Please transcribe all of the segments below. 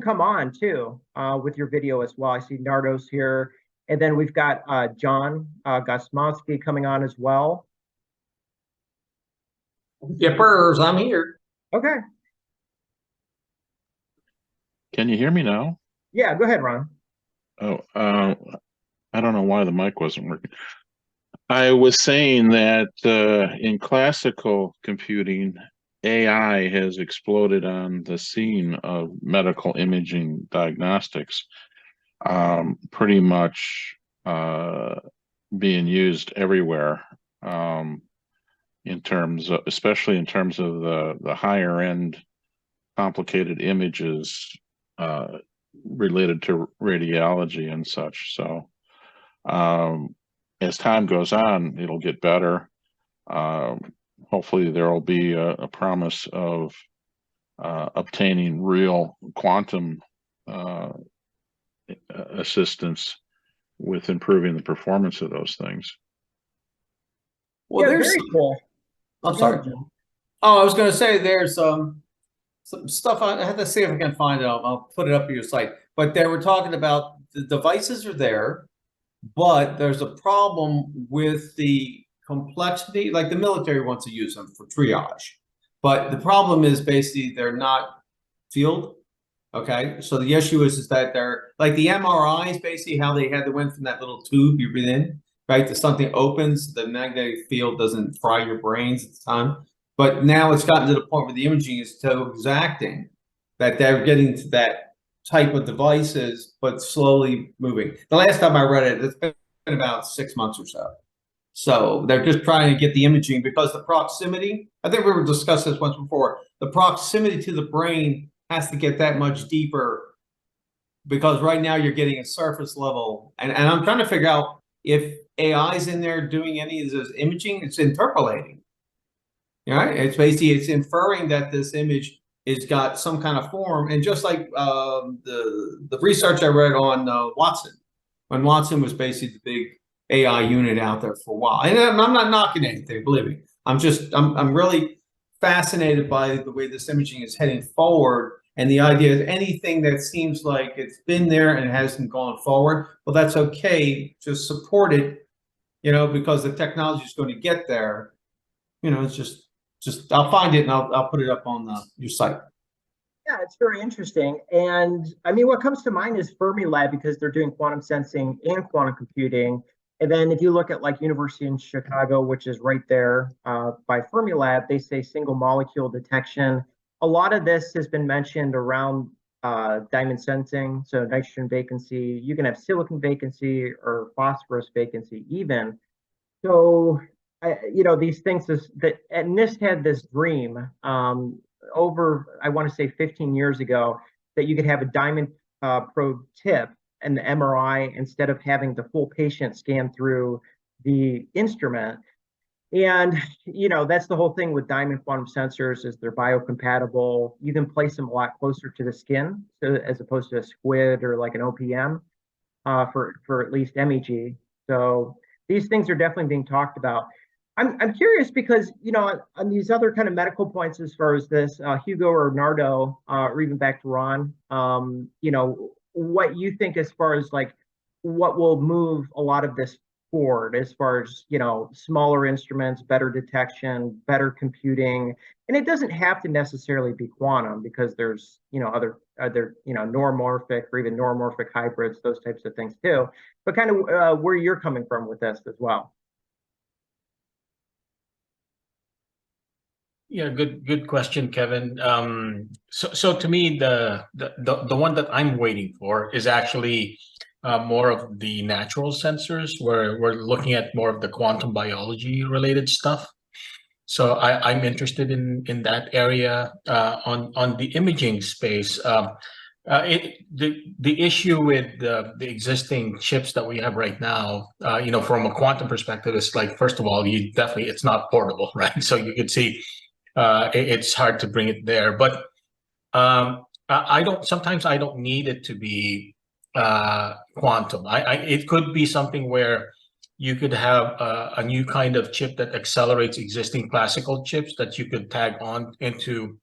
come on too with your video as well. I see Nardos here. And then we've got John Gosmowski coming on as well. Yippers, I'm here. Okay. Can you hear me now? Yeah, go ahead, Ron. Oh, I don't know why the mic wasn't working. I was saying that in classical computing, AI has exploded on the scene of medical imaging diagnostics, pretty much being used everywhere, in terms of, especially in terms of the higher end complicated images related to radiology and such. So as time goes on, it'll get better. Hopefully there will be a promise of obtaining real quantum assistance with improving the performance of those things. Well, yeah, there's very cool. I'm sorry. Oh, I was going to say there's some stuff. I have to see if I can find it. I'll put it up on your site. But they were talking about the devices are there, but there's a problem with the complexity. Like the military wants to use them for triage, but the problem is basically they're not field. Okay, so the issue is that they're like the MRIs, basically how they had to went from that little tube you breathe in, right, to something opens, the magnetic field doesn't fry your brains at the time. But now it's gotten to the point where the imaging is so exacting that they're getting to that type of devices, but slowly moving. The last time I read it, it's been about 6 months or so. So they're just trying to get the imaging because the proximity, I think we were discussing this once before, the proximity to the brain has to get that much deeper, because right now you're getting a surface level. And I'm trying to figure out if AI's in there doing any of this imaging. It's interpolating. Right? It's basically, it's inferring that this image is got some kind of form. And just like the research I read on Watson, when Watson was basically the big AI unit out there for a while. And I'm not knocking anything, believe me. I'm really fascinated by the way this imaging is heading forward, and the idea is anything that seems like it's been there and it hasn't gone forward, well, that's okay. Just support it, because the technology is going to get there. It's just I'll find it and I'll put it up on your site. Yeah, it's very interesting. And I mean, what comes to mind is Fermilab, because they're doing quantum sensing and quantum computing. And then if you look at like University in Chicago, which is right there by Fermilab, they say single molecule detection. A lot of this has been mentioned around diamond sensing. So nitrogen vacancy, you can have silicon vacancy or phosphorus vacancy even. So, these things and NIST had this dream over, I want to say 15 years ago, that you could have a diamond probe tip and the MRI instead of having the full patient scan through the instrument. And, that's the whole thing with diamond quantum sensors is they're biocompatible. You can place them a lot closer to the skin, so as opposed to a squid or like an OPM for at least MEG. So these things are definitely being talked about. I'm curious because, on these other kind of medical points as far as this, Hugo or Nardo, or even back to Ron, what you think as far as like what will move a lot of this forward as far as, smaller instruments, better detection, better computing. And it doesn't have to necessarily be quantum, because there's, other neuromorphic or even neuromorphic hybrids, those types of things too. But kind of where you're coming from with this as well. Yeah, good question, Kevin. So to me, the one that I'm waiting for is actually more of the natural sensors, where we're looking at more of the quantum biology related stuff. So I'm interested in that area. On the imaging space, the issue with the existing chips that we have right now, from a quantum perspective, is like, first of all, it's not portable, right? So you could see. It's hard to bring it there, but sometimes I don't need it to be quantum. It could be something where you could have a new kind of chip that accelerates existing classical chips that you could tag on into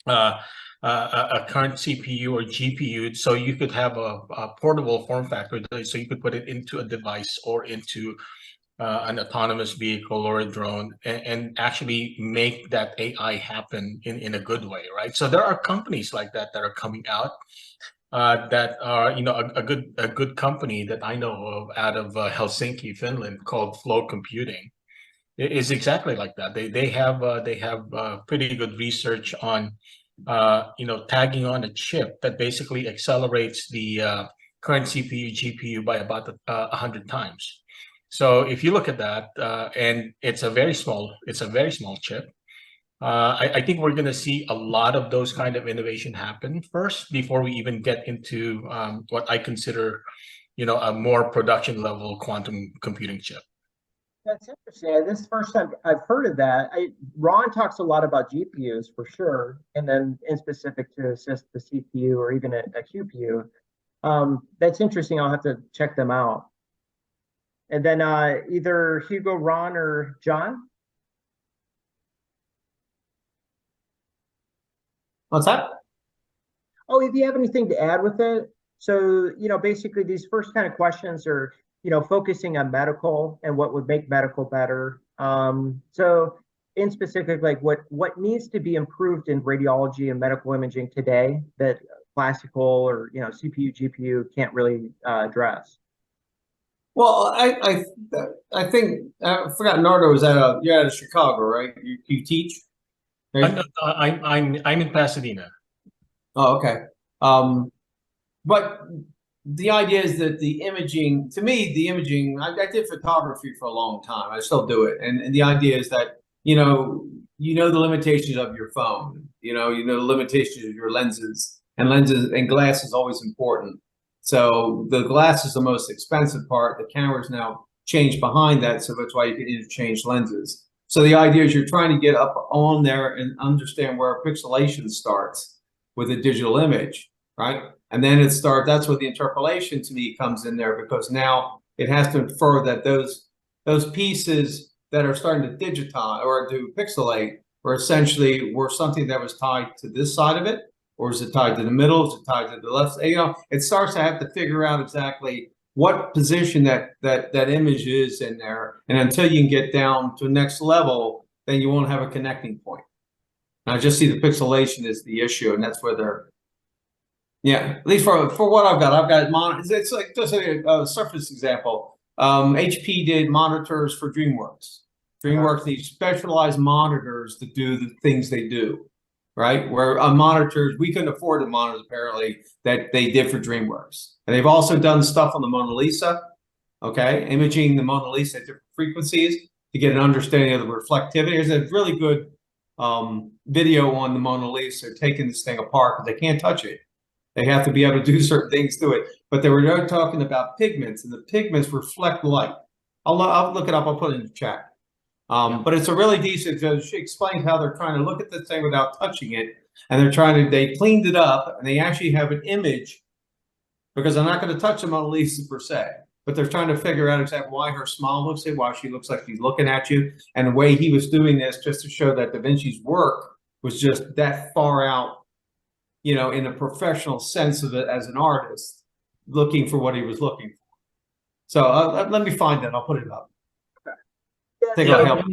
a current CPU or GPU, so you could have a portable form factor, so you could put it into a device or into an autonomous vehicle or a drone, and actually make that AI happen in a good way, right? So there are companies like that that are coming out that are, a good company that I know of out of Helsinki, Finland, called Flow Computing. It is exactly like that. They have pretty good research on tagging on a chip that basically accelerates the current CPU GPU by about 100 times. So if you look at that, and it's a very small chip, I think we're going to see a lot of those kind of innovation happen first before we even get into what I consider, a more production level quantum computing chip. That's interesting. This is the first time I've heard of that. Ron talks a lot about GPUs for sure, and then in specific to assist the CPU or even a QPU. That's interesting. I'll have to check them out. And then either Hugo, Ron, or John? What's that? Oh, if you have anything to add with it. So, basically these first kind of questions are, focusing on medical and what would make medical better. So in specific, like what needs to be improved in radiology and medical imaging today that classical or, CPU, GPU can't really address? Well, I think I forgot. Nardo was you're out of Chicago, right? You teach? Right? I'm in Pasadena. Oh, okay. But the idea is that the imaging, to me, I did photography for a long time. I still do it, and the idea is that you know the limitations of your phone. You know the limitations of your lenses, and glass is always important. So the glass is the most expensive part. The camera's now changed behind that, so that's why you can interchange lenses. So the idea is you're trying to get up on there and understand where pixelation starts with a digital image, right? And then it starts, that's where the interpolation to me comes in there, because now it has to infer that those pieces that are starting to digitize or to pixelate were something that was tied to this side of it, or is it tied to the middle? Is it tied to the left? It starts to have to figure out exactly what position that image is in there. And until you can get down to the next level, then you won't have a connecting point. And I just see the pixelation as the issue, and that's where they're, at least for what I've got it's like just a surface example. HP did monitors for DreamWorks. DreamWorks needs specialized monitors to do the things they do, right? Where monitors, we couldn't afford the monitors apparently that they did for DreamWorks. And they've also done stuff on the Mona Lisa, okay? Imaging the Mona Lisa at different frequencies to get an understanding of the reflectivity. There's a really good video on the Mona Lisa taking this thing apart because they can't touch it. They have to be able to do certain things to it. But they were talking about pigments, and the pigments reflect light. I'll look it up. I'll put it in the chat. But it's a really decent, she explains how they're trying to look at this thing without touching it. And they cleaned it up, and they actually have an image, because they're not going to touch the Mona Lisa per se, but they're trying to figure out exactly why her smile looks like, why she looks like she's looking at you. And the way he was doing this just to show that Da Vinci's work was just that far out, in a professional sense of it as an artist, looking for what he was looking for. So let me find that. I'll put it up. Yeah, I think I'll help. Go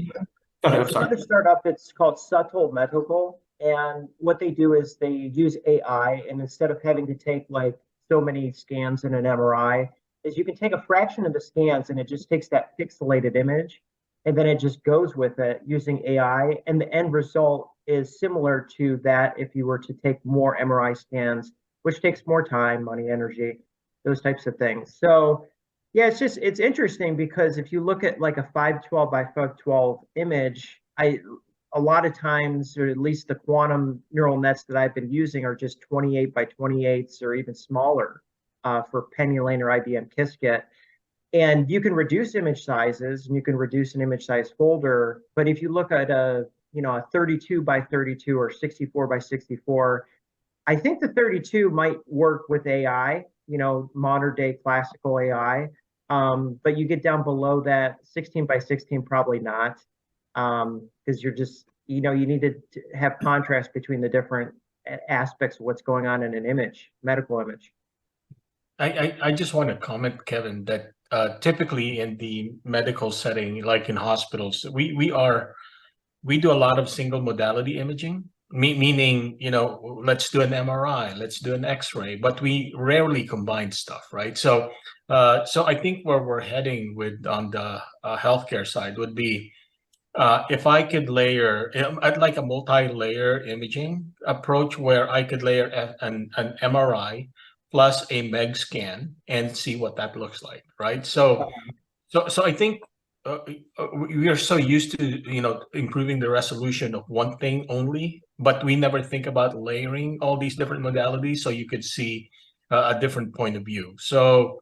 ahead, I'm sorry. Another startup, it's called Subtle Medical, and what they do is they use AI, and instead of having to take like so many scans in an MRI, is you can take a fraction of the scans and it just takes that pixelated image, and then it just goes with it using AI, and the end result is similar to that if you were to take more MRI scans, which takes more time, money, energy, those types of things. So yeah, it's interesting because if you look at like a 512 by 512 image, a lot of times, or at least the quantum neural nets that I've been using are just 28 by 28s or even smaller for pennylane or IBM Qiskit. And you can reduce image sizes and you can reduce an image size folder. But if you look at a 32 by 32 or 64 by 64, I think the 32 might work with AI, modern day classical AI. But you get down below that 16 by 16, probably not, because you're just, you need to have contrast between the different aspects of what's going on in an image, medical image. I just want to comment, Kevin, that typically in the medical setting, like in hospitals, we do a lot of single modality imaging, meaning, you know, let's do an MRI, let's do an X-ray, but we rarely combine stuff, right? So I think where we're heading with on the healthcare side would be if I could layer, I'd like a multi-layer imaging approach where I could layer an MRI plus a MEG scan and see what that looks like, right? So I think we are so used to, you know, improving the resolution of one thing only, but we never think about layering all these different modalities so you could see a different point of view. So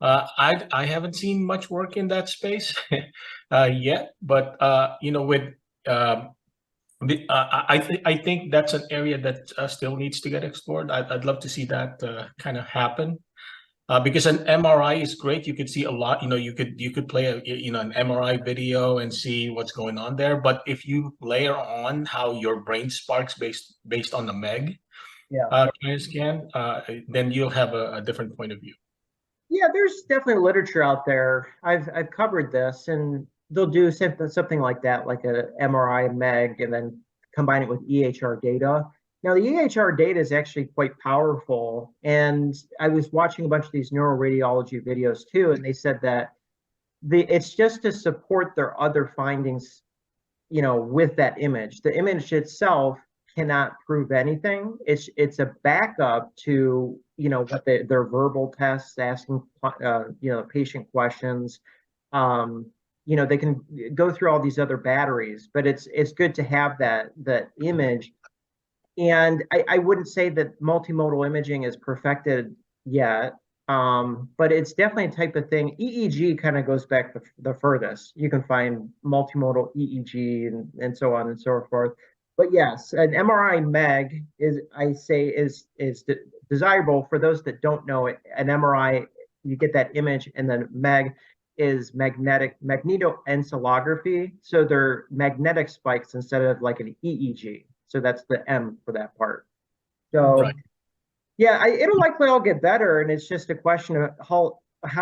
I haven't seen much work in that space yet, but you know, with I think that's an area that still needs to get explored. I'd love to see that kind of happen. Because an MRI is great. You could see a lot, you know, you could play a, you know, an MRI video and see what's going on there. But if you layer on how your brain sparks based on the MEG kind of scan, then you'll have a different point of view. Yeah, there's definitely literature out there. I've covered this, and they'll do something like that, like a MRI MEG, and then combine it with EHR data. Now, the EHR data is actually quite powerful, and I was watching a bunch of these neuroradiology videos too, and they said that it's just to support their other findings, you know, with that image. The image itself cannot prove anything. It's a backup to, you know, what their verbal tests, asking you know, patient questions. You know, they can go through all these other batteries, but it's good to have that image. And I wouldn't say that multimodal imaging is perfected yet, but it's definitely a type of thing. EEG kind of goes back the furthest. You can find multimodal EEG and so on and so forth. But yes, an MRI MEG is desirable for those that don't know it. An MRI, you get that image, and then MEG is magnetoencephalography. So they're magnetic spikes instead of like an EEG. So that's the M for that part. So right. Yeah, it'll likely all get better, and it's just a question of how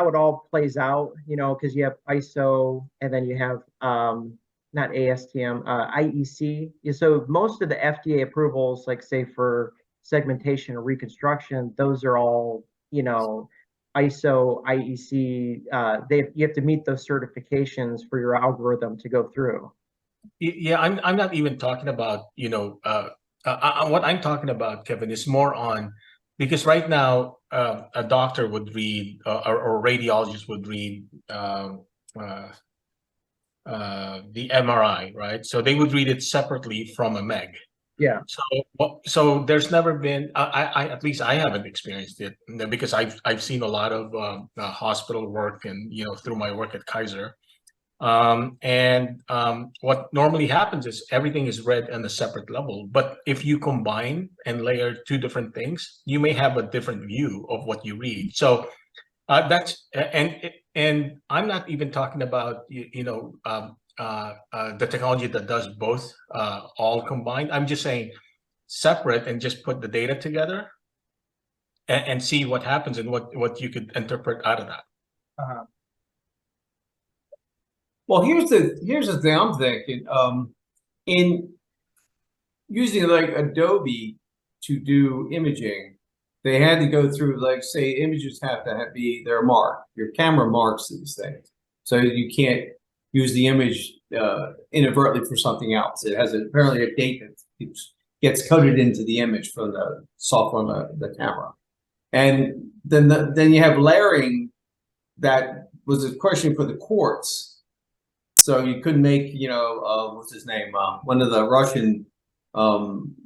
it all plays out, you know, because you have ISO and then you have not ASTM, IEC. So most of the FDA approvals, like say for segmentation or reconstruction, those are all, you know, ISO, IEC. You have to meet those certifications for your algorithm to go through. Yeah, I'm not even talking about, you know, what I'm talking about, Kevin, is more on, because right now a doctor would read or a radiologist would read the MRI, right? So they would read it separately from a MEG. Yeah. So there's never been, I at least I haven't experienced it, because I've seen a lot of hospital work, and, you know, through my work at Kaiser. What normally happens is everything is read on a separate level. But if you combine and layer two different things, you may have a different view of what you read. So that's and I'm not even talking about the technology that does both all combined. I'm just saying separate and just put the data together and see what happens and what you could interpret out of that. Well, here's the thing I'm thinking. In using like Adobe to do imaging, they had to go through, like, say, images have to be their mark. Your camera marks these things, so you can't use the image inadvertently for something else. It has apparently a date that gets coded into the image from the software on the camera, and then you have layering. That was a question for the courts. So you couldn't make, you know, what's his name? One of the Russian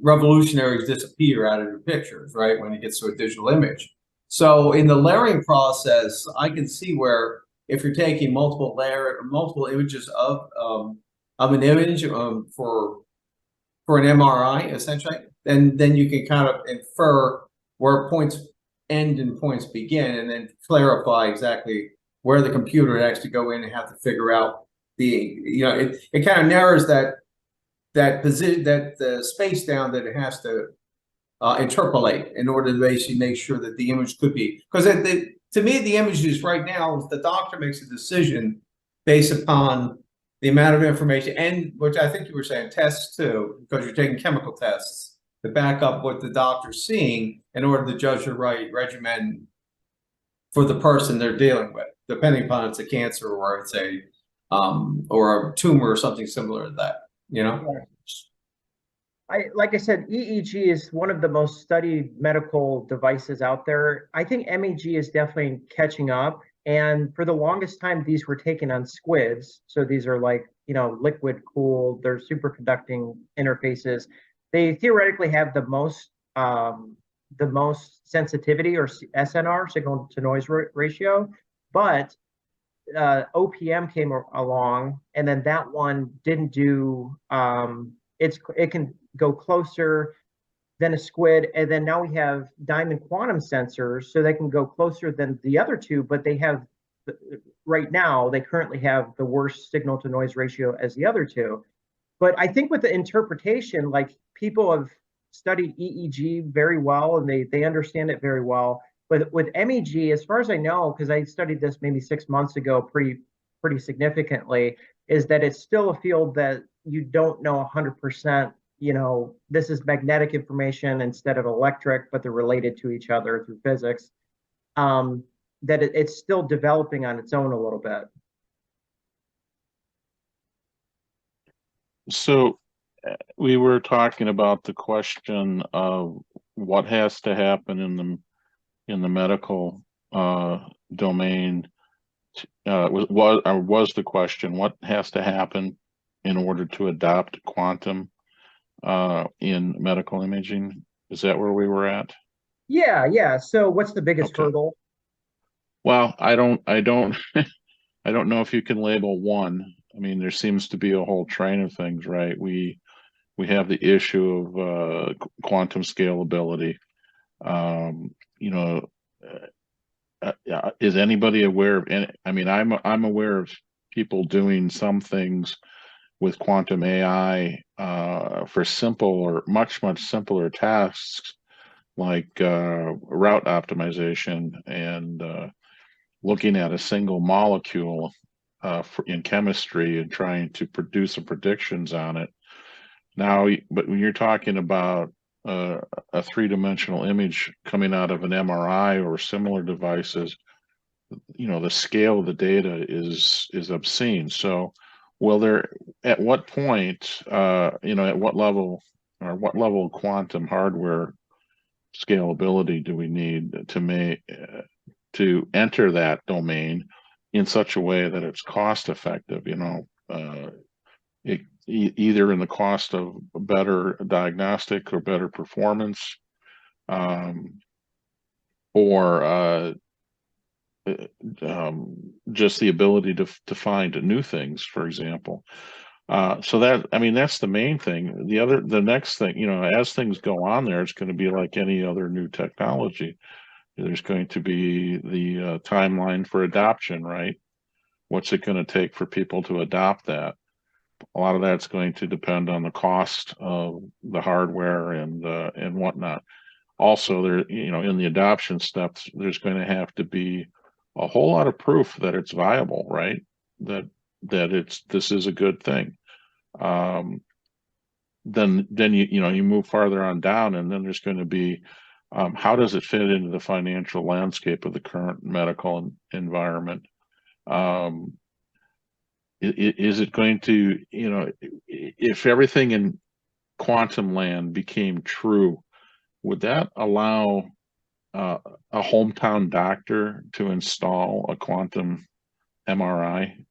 revolutionaries disappear out of the pictures, right? When it gets to a digital image. So in the layering process, I can see where if you're taking multiple images of an image for an MRI, essentially, then you can kind of infer where points end and points begin, and then clarify exactly where the computer would actually go in and have to figure out it kind of narrows that position, that the space down that it has to interpolate in order to basically make sure that the image could be, because to me, the images right now, the doctor makes a decision based upon the amount of information, and which I think you were saying tests too, because you're taking chemical tests to back up what the doctor's seeing in order to judge the right regimen for the person they're dealing with, depending upon it's a cancer or it's a or a tumor or something similar to that, you know? Like I said, EEG is one of the most studied medical devices out there. I think MEG is definitely catching up. And for the longest time, these were taken on squids. So these are like, you know, liquid cooled, they're superconducting interfaces. They theoretically have the most sensitivity, or SNR, signal to noise ratio, but OPM came along, and then that one didn't do, it can go closer than a squid, and then now we have diamond quantum sensors, so they can go closer than the other two, but they have, right now, they currently have the worst signal to noise ratio as the other two. But I think with the interpretation, like, people have studied EEG very well, and they understand it very well. But with MEG, as far as I know, because I studied this maybe 6 months ago pretty significantly, is that it's still a field that you don't know 100%, you know, this is magnetic information instead of electric, but they're related to each other through physics, that it's still developing on its own a little bit. So we were talking about the question of what has to happen in the medical domain. Was the question, what has to happen in order to adopt quantum in medical imaging? Is that where we were at? Yeah. So what's the biggest hurdle? Well, I don't I don't know if you can label one. I mean, there seems to be a whole train of things, right? We have the issue of quantum scalability. You know, is anybody aware of any? I mean, I'm aware of people doing some things with quantum AI for simple or much simple tasks, like route optimization and looking at a single molecule in chemistry and trying to produce some predictions on it. Now, but when you're talking about a three-dimensional image coming out of an MRI or similar devices, you know, the scale of the data is obscene. So, at what point, you know, at what level of quantum hardware scalability do we need to enter that domain in such a way that it's cost effective? You know, either in the cost of better diagnostic or better performance, or just the ability to find new things, for example. So that, I mean, that's the main thing. The next thing, you know, as things go on there, it's going to be like any other new technology. There's going to be the timeline for adoption, right? What's it going to take for people to adopt that? A lot of that's going to depend on the cost of the hardware and whatnot. Also, there, you know, in the adoption steps, there's going to have to be a whole lot of proof that it's viable, right? That this is a good thing. Then you move farther on down, and then there's going to be how does it fit into the financial landscape of the current medical environment? Is it going to, you know, if everything in quantum land became true, would that allow a hometown doctor to install a quantum MRI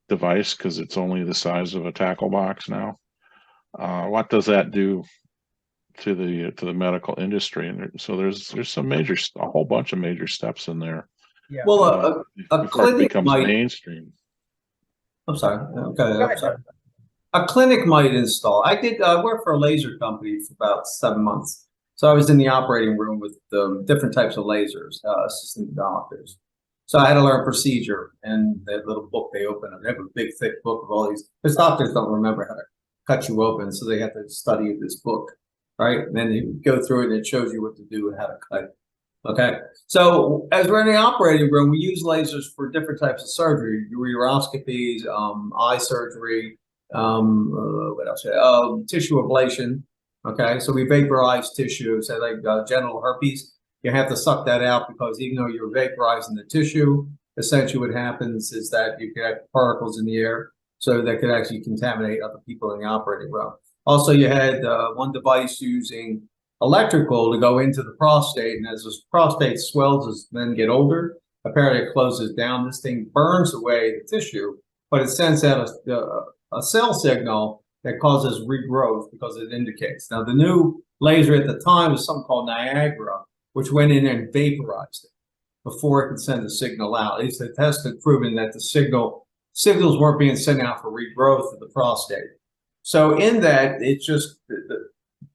device because it's only the size of a tackle box now? What does that do to the medical industry? And so there's a whole bunch of major steps in there. Yeah. Well, a clinic becomes mainstream. I'm sorry. Okay, I'm sorry. A clinic might install. I work for a laser company for about 7 months. So I was in the operating room with the different types of lasers, assisting doctors. So I had to learn procedure, and that little book they open, they have a big thick book of all these, because doctors don't remember how to cut you open, so they have to study this book, right? And then you go through it and it shows you what to do and how to cut it. Okay, so as we're in the operating room, we use lasers for different types of surgery, uroscopies, eye surgery, what else? Tissue ablation. Okay, so we vaporize tissue, say like genital herpes. You have to suck that out because even though you're vaporizing the tissue, essentially what happens is that you get particles in the air, so that could actually contaminate other people in the operating room. Also, you had one device using electrical to go into the prostate, and as the prostate swells as men get older, apparently it closes down. This thing burns away the tissue, but it sends out a cell signal that causes regrowth because it indicates. Now, the new laser at the time was something called Niagara, which went in and vaporized it before it could send a signal out. At least the test had proven that the signals weren't being sent out for regrowth of the prostate. So in that, it's just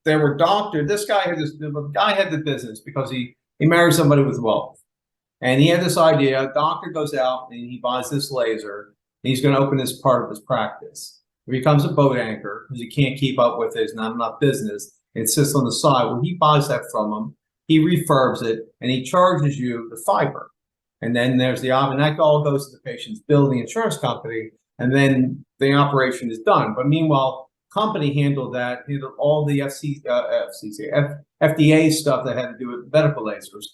there were doctors. This guy had the guy had the business because he married somebody with wealth, and he had this idea. A doctor goes out and he buys this laser. And he's going to open this part of his practice. It becomes a boat anchor because he can't keep up with his not business. It sits on the side. Well, he buys that from him. He refurbs it and he charges you the fiber. And then there's the and that all goes to the patient's bill, the insurance company, and then the operation is done. But meanwhile, company handled all the FDA stuff that had to do with medical lasers.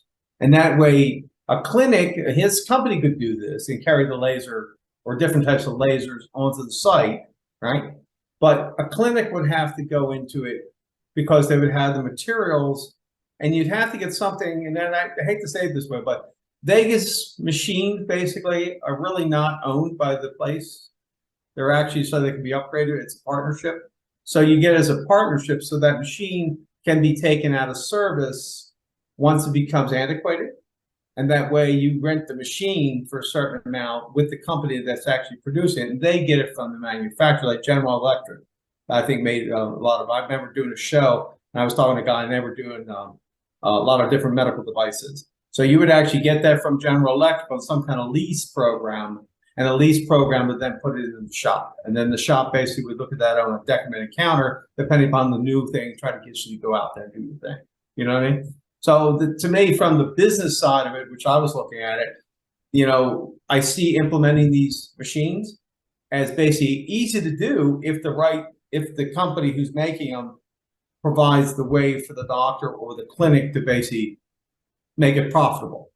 And that way, a clinic, his company could do this and carry the laser or different types of lasers onto the site, right? But a clinic would have to go into it because they would have the materials, and you'd have to get something. And then I hate to say it this way, but Vegas machines basically are really not owned by the place. They're actually so they can be upgraded. It's a partnership. So you get as a partnership so that machine can be taken out of service once it becomes antiquated. And that way you rent the machine for a certain amount with the company that's actually producing it. And they get it from the manufacturer, like General Electric, I think made a lot of, I remember doing a show and I was talking to a guy and they were doing a lot of different medical devices. So you would actually get that from General Electric on some kind of lease program, and a lease program would then put it in the shop. And then the shop basically would look at that on a documented counter, depending upon the new thing, try to get you to go out there and do the thing. You know what I mean? So to me, from the business side of it, which I was looking at it, you know, I see implementing these machines as basically easy to do if the company who's making them provides the way for the doctor or the clinic to basically make it profitable.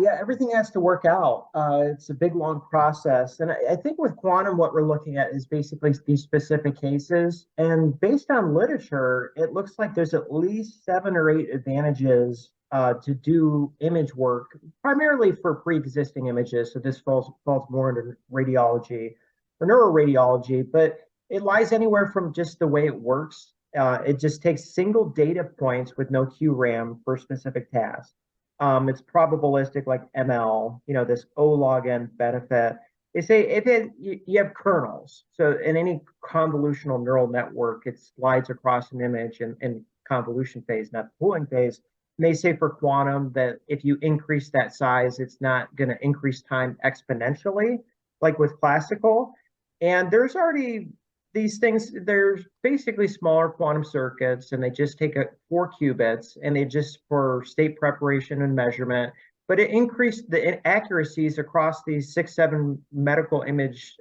Yeah, everything has to work out. It's a big, long process. And I think with quantum, what we're looking at is basically these specific cases. And based on literature, it looks like there's at least 7 or 8 advantages to do image work, primarily for pre-existing images. So this falls more into radiology or neuroradiology, but it lies anywhere from just the way it works. It just takes single data points with no QRAM for a specific task. It's probabilistic like ML, you know, this O log n benefit. They say you have kernels. So in any convolutional neural network, it slides across an image in convolution phase, not the pooling phase. And they say for quantum that if you increase that size, it's not going to increase time exponentially, like with classical. And there's already these things, there's basically smaller quantum circuits, and they just take 4 qubits, and they just for state preparation and measurement, but it increased the inaccuracies across these 6-7 medical image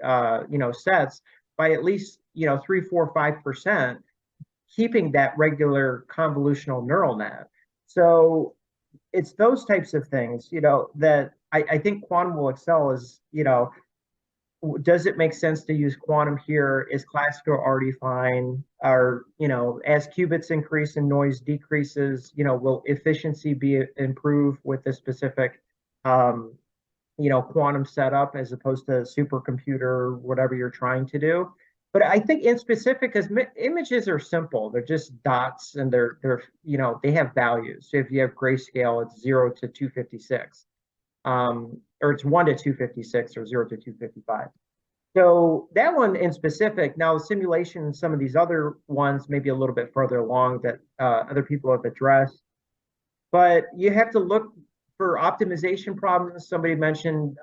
sets by at least 3, 4, 5%, keeping that regular convolutional neural net. So it's those types of things, that I think quantum will excel is, does it make sense to use quantum here? Is classical already fine? Or, as qubits increase and noise decreases, will efficiency be improved with the specific, quantum setup as opposed to supercomputer, whatever you're trying to do? But I think in specific, because images are simple, they're just dots, and they're they have values. So if you have grayscale, it's 0 to 256. Or it's 1 to 256 or 0 to 255. So that one in specific, now the simulation and some of these other ones may be a little bit further along that other people have addressed. But you have to look for optimization problems. Somebody mentioned,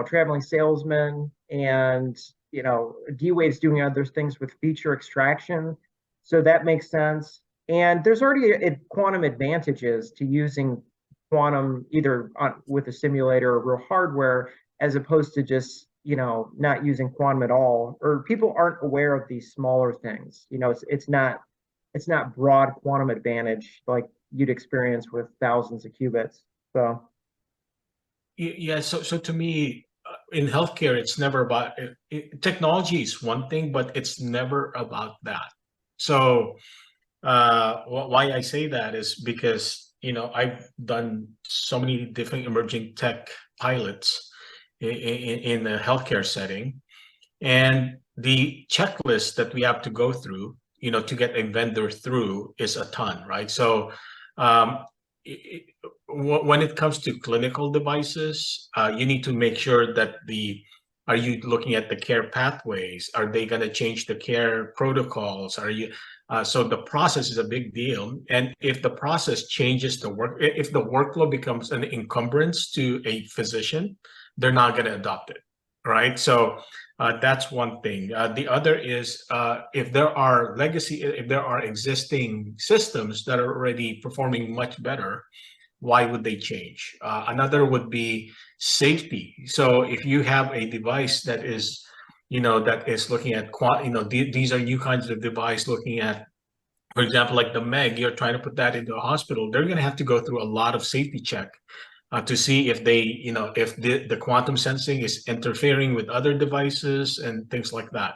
traveling salesmen, and, D-Wave's doing other things with feature extraction. So that makes sense. And there's already quantum advantages to using quantum either with a simulator or real hardware, as opposed to just, not using quantum at all. Or people aren't aware of these smaller things. It's not broad quantum advantage like you'd experience with thousands of qubits. So Yeah, so to me, in healthcare, it's never about technology is one thing, but it's never about that. So why I say that is because I've done so many different emerging tech pilots in a healthcare setting, and the checklist that we have to go through, to get a vendor through is a ton, right? So um, when it comes to clinical devices, you need to make sure that are you looking at the care pathways? Are they going to change the care protocols? So the process is a big deal. And if the process changes if the workflow becomes an encumbrance to a physician, they're not going to adopt it, right? So that's one thing. The other is if there are existing systems that are already performing much better, why would they change? Another would be safety. So if you have a device that is looking at these are new kinds of device looking at, for example, like the MEG, you're trying to put that into a hospital, they're going to have to go through a lot of safety check to see if if the quantum sensing is interfering with other devices and things like that.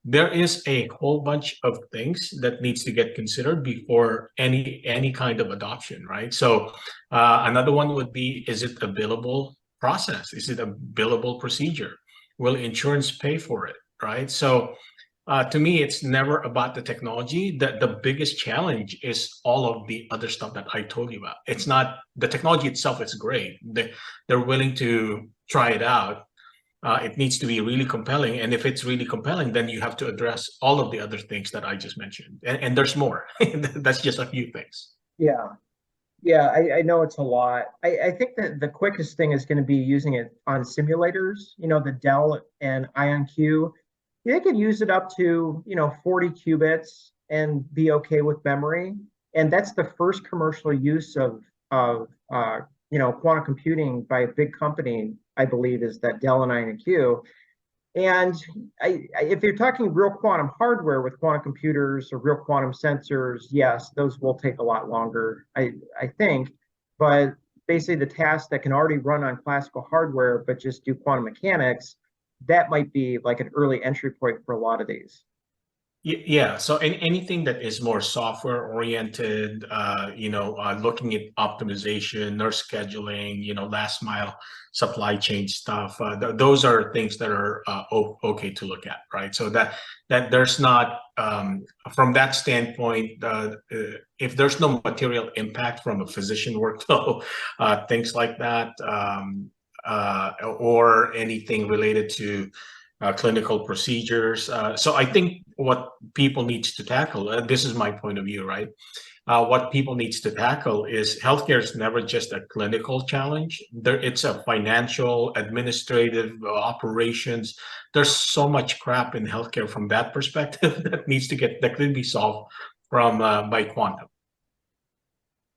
There is a whole bunch of things that needs to get considered before any kind of adoption, right? So another one would be, is it a billable process? Is it a billable procedure? Will insurance pay for it, right? So to me, it's never about the technology. The biggest challenge is all of the other stuff that I told you about. It's not the technology itself. It's great. They're willing to try it out. It needs to be really compelling. And if it's really compelling, then you have to address all of the other things that I just mentioned. And there's more. That's just a few things. yeah. Yeah, I know it's a lot. I think that the quickest thing is going to be using it on simulators, the Dell and IonQ. They could use it up to, 40 qubits and be okay with memory. And that's the first commercial use of quantum computing by a big company, I believe, is that Dell and IonQ. And if you're talking real quantum hardware with quantum computers or real quantum sensors, yes, those will take a lot longer, I think. But basically the tasks that can already run on classical hardware, but just do quantum mechanics, that might be like an early entry point for a lot of these. Yeah, so anything that is more software oriented, looking at optimization, nurse scheduling, last mile supply chain stuff, those are things that are okay to look at, right? So that there's not, from that standpoint, if there's no material impact from a physician workflow, things like that, or anything related to clinical procedures. So I think what people need to tackle, this is my point of view, right? What people needs to tackle is healthcare is never just a clinical challenge. It's a financial, administrative, operations. There's so much crap in healthcare from that perspective that could be solved from by quantum.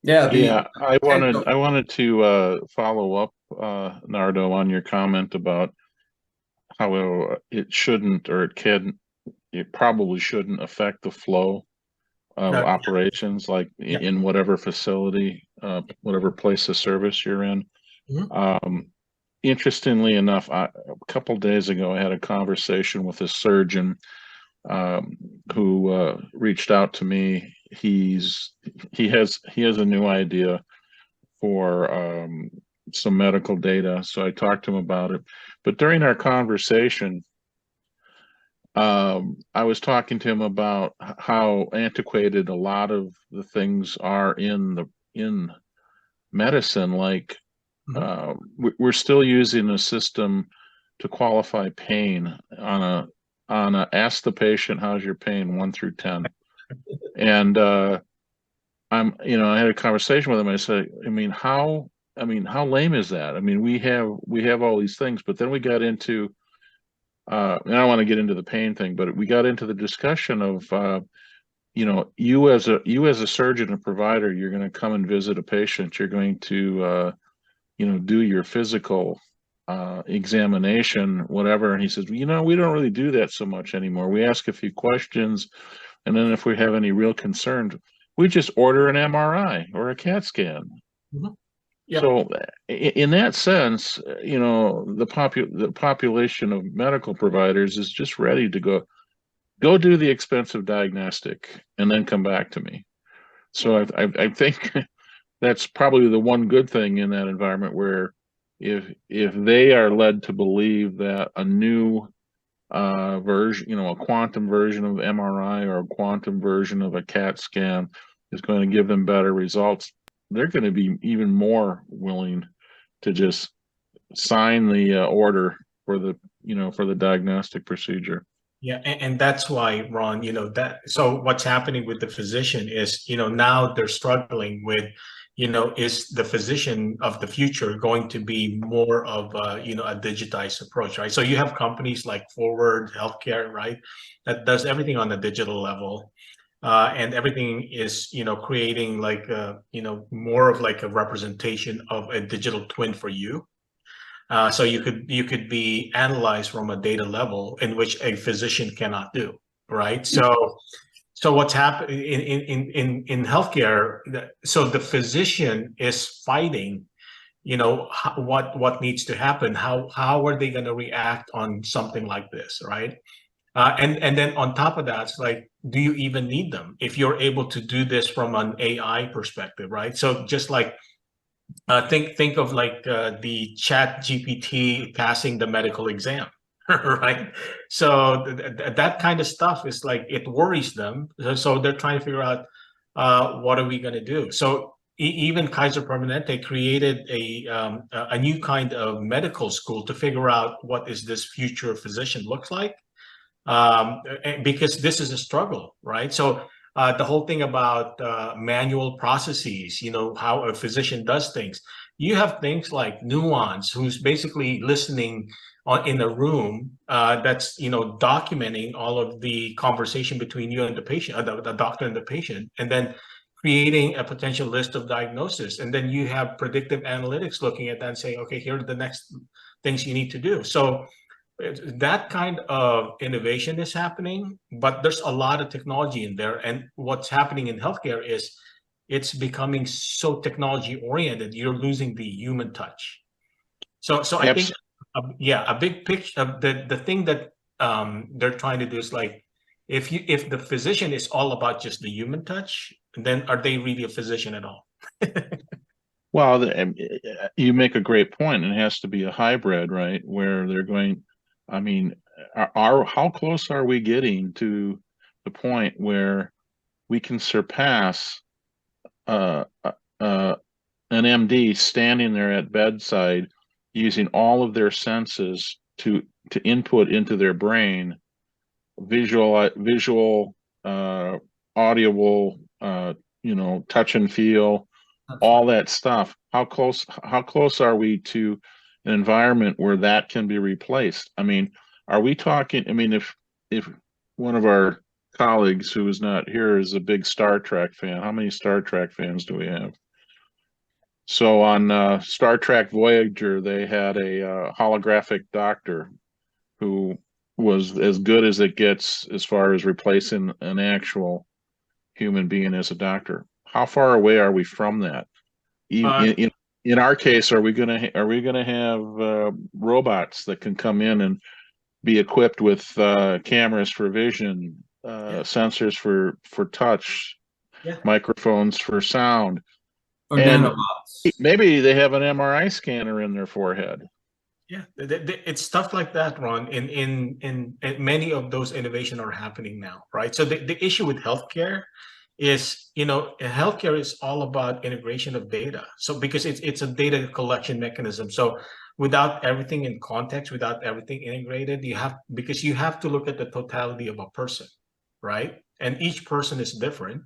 Yeah, I wanted to follow up, Nardo, on your comment about how it shouldn't, or it probably shouldn't affect the flow of operations, like in whatever facility, whatever place of service you're in. Mm-hmm. Interestingly enough, a couple days ago, I had a conversation with a surgeon who reached out to me. He has a new idea for some medical data, so I talked to him about it. But during our conversation, I was talking to him about how antiquated a lot of the things are in medicine. Like we're still using a system to qualify pain on a ask the patient, how's your pain, 1 through 10. And I had a conversation with him. I said, how lame is that? We have all these things, but then we got into, and I don't want to get into the pain thing, but we got into the discussion of you know, you as a surgeon and provider, you're going to come and visit a patient. You're going to, you know, do your physical examination, whatever. And he says, you know, we don't really do that so much anymore. We ask a few questions, and then if we have any real concerns, we just order an MRI or a CAT scan. Mhm. Yeah. So in that sense, you know, the population of medical providers is just ready to go do the expensive diagnostic and then come back to me. So I think that's probably the one good thing in that environment, where if they are led to believe that a new version, you know, a quantum version of MRI or a quantum version of a CAT scan is going to give them better results, they're going to be even more willing to just sign the order for the, you know, for the diagnostic procedure. Yeah, and that's why, Ron, you know, that so what's happening with the physician is, you know, now they're struggling with, you know, is the physician of the future going to be more of a, you know, a digitized approach, right? So you have companies like Forward Healthcare, right, that does everything on a digital level. And everything is, you know, creating like, you know, more of like a representation of a digital twin for you. So you could be analyzed from a data level in which a physician cannot do, right? So what's happening in healthcare? So the physician is fighting, you know, what needs to happen. How are they going to react on something like this, right? And then on top of that, it's like, do you even need them if you're able to do this from an AI perspective, right? So just like think of like the Chat GPT passing the medical exam, right? So that kind of stuff is like, it worries them. So they're trying to figure out what are we going to do. So even Kaiser Permanente created a new kind of medical school to figure out what is this future physician looks like, because this is a struggle, right? So the whole thing about manual processes, you know, how a physician does things. You have things like Nuance, who's basically listening in a room that's, you know, documenting all of the conversation between you and the patient, the doctor and the patient, and then creating a potential list of diagnosis. And then you have predictive analytics looking at that and saying, okay, here are the next things you need to do. So that kind of innovation is happening, but there's a lot of technology in there. And what's happening in healthcare is it's becoming so technology oriented, you're losing the human touch. So I think, yeah, a big picture, the thing that they're trying to do is like, if the physician is all about just the human touch, then are they really a physician at all? Well, you make a great point. It has to be a hybrid, right? Where they're going, I mean, how close are we getting to the point where we can surpass an MD standing there at bedside using all of their senses to input into their brain visual, audible, you know, touch and feel, all that stuff. How close are we to an environment where that can be replaced? I mean, are we talking, I mean, if one of our colleagues who is not here is a big Star Trek fan, how many Star Trek fans do we have? So on Star Trek Voyager, they had a holographic doctor who was as good as it gets as far as replacing an actual human being as a doctor. How far away are we from that? In our case, are we gonna have robots that can come in and be equipped with cameras for vision, sensors for touch, microphones for sound, Or and nanobots. maybe they have an MRI scanner in their forehead? Yeah, it's stuff like that, Ron. In many of those innovation are happening now, right? So the issue with healthcare is, you know, healthcare is all about integration of data. So because it's a data collection mechanism. So without everything in context, without everything integrated, you have to look at the totality of a person, right? And each person is different.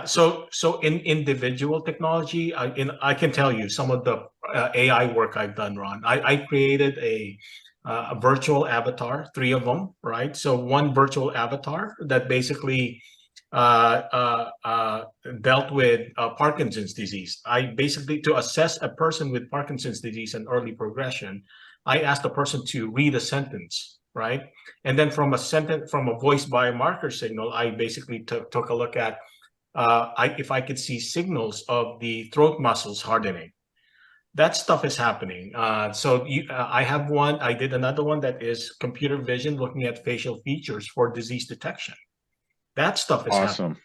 So in individual technology, I can tell you some of the AI work I've done, Ron. I created a virtual avatar, 3 of them, right? So one virtual avatar that basically dealt with Parkinson's disease. I basically, to assess a person with Parkinson's disease and early progression, I asked the person to read a sentence, right? And then from a voice biomarker signal, I basically took a look at if I could see signals of the throat muscles hardening. That stuff is happening. I did another one that is computer vision looking at facial features for disease detection. That stuff is happening.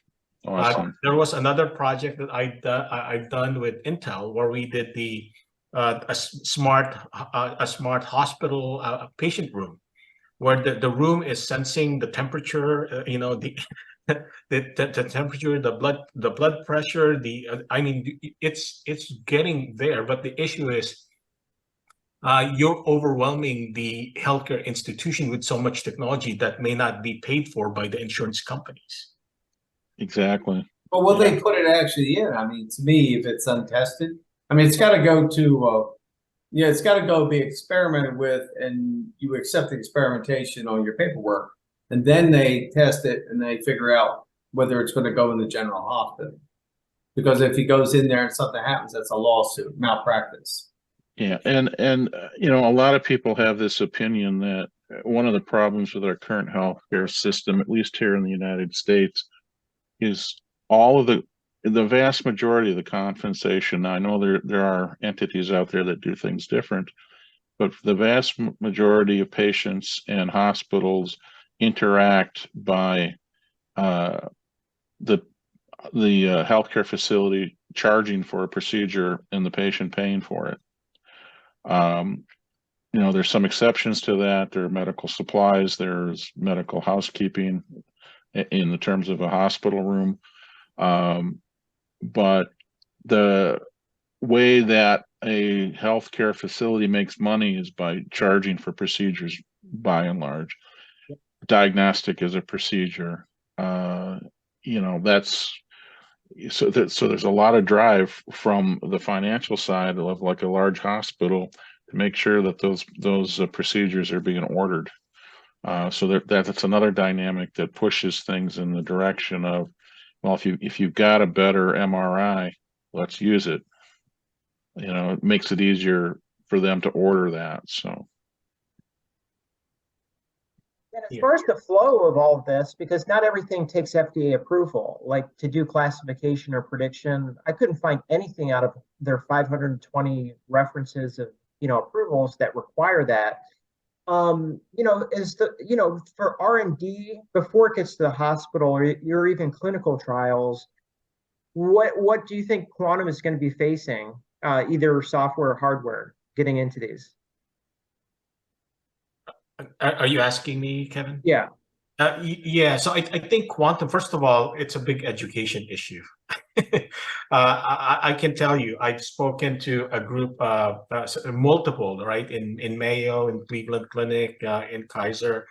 Awesome. There was another project that I've done with Intel where we did a smart hospital patient room, where the room is sensing the temperature, the temperature, the blood pressure, it's getting there. But the issue is you're overwhelming the healthcare institution with so much technology that may not be paid for by the insurance companies. Exactly. But will they put it actually in? I mean, to me, if it's untested, I mean, it's got to go to, it's got to go be experimented with, and you accept the experimentation on your paperwork, and then they test it and they figure out whether it's going to go in the general hospital. Because if he goes in there and something happens, that's a lawsuit, malpractice. Yeah, and a lot of people have this opinion that one of the problems with our current healthcare system, at least here in the United States, is all of the vast majority of the compensation. Now, I know there are entities out there that do things different, but the vast majority of patients and hospitals interact by the healthcare facility charging for a procedure and the patient paying for it. There's some exceptions to that. There are medical supplies, there's medical housekeeping in the terms of a hospital room. But the way that a healthcare facility makes money is by charging for procedures, by and large. Diagnostic is a procedure. So there's a lot of drive from the financial side of like a large hospital to make sure that those procedures are being ordered. So that's another dynamic that pushes things in the direction of, well, if you've got a better MRI, let's use it. It makes it easier for them to order that. So. And as far as the flow of all of this, because not everything takes FDA approval, like to do classification or prediction, I couldn't find anything out of their 520 references of, approvals that require that. For R&D, before it gets to the hospital or even clinical trials, what do you think quantum is going to be facing, either software or hardware, getting into these? Are you asking me, Kevin? Yeah. Yeah. So I think quantum, first of all, it's a big education issue. I can tell you, I've spoken to a group, multiple, right, in Mayo, in Cleveland Clinic, in Kaiser.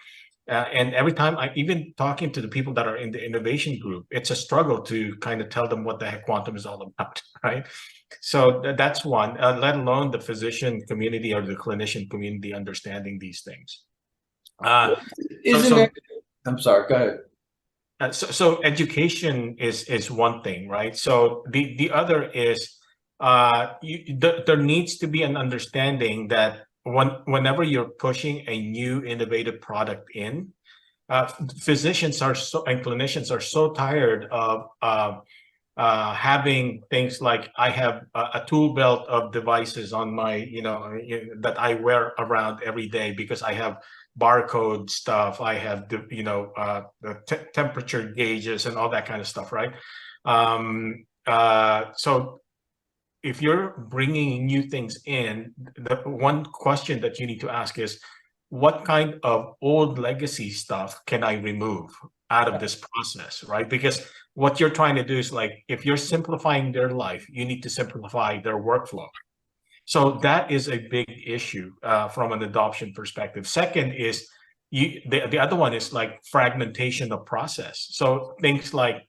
And every time even talking to the people that are in the innovation group, it's a struggle to kind of tell them what the heck quantum is all about, right? So that's one, let alone the physician community or the clinician community understanding these things. I'm sorry, go ahead. So education is one thing, right? So the other is there needs to be an understanding that whenever you're pushing a new innovative product in, physicians and clinicians are so tired of having things like, I have a tool belt of devices on my, that I wear around every day because I have barcode stuff, I have the temperature gauges and all that kind of stuff, right? So if you're bringing new things in, the one question that you need to ask is, what kind of old legacy stuff can I remove out of this process, right? Because what you're trying to do is, like, if you're simplifying their life, you need to simplify their workflow. So that is a big issue from an adoption perspective. Second is, the other one is like fragmentation of process. So things like,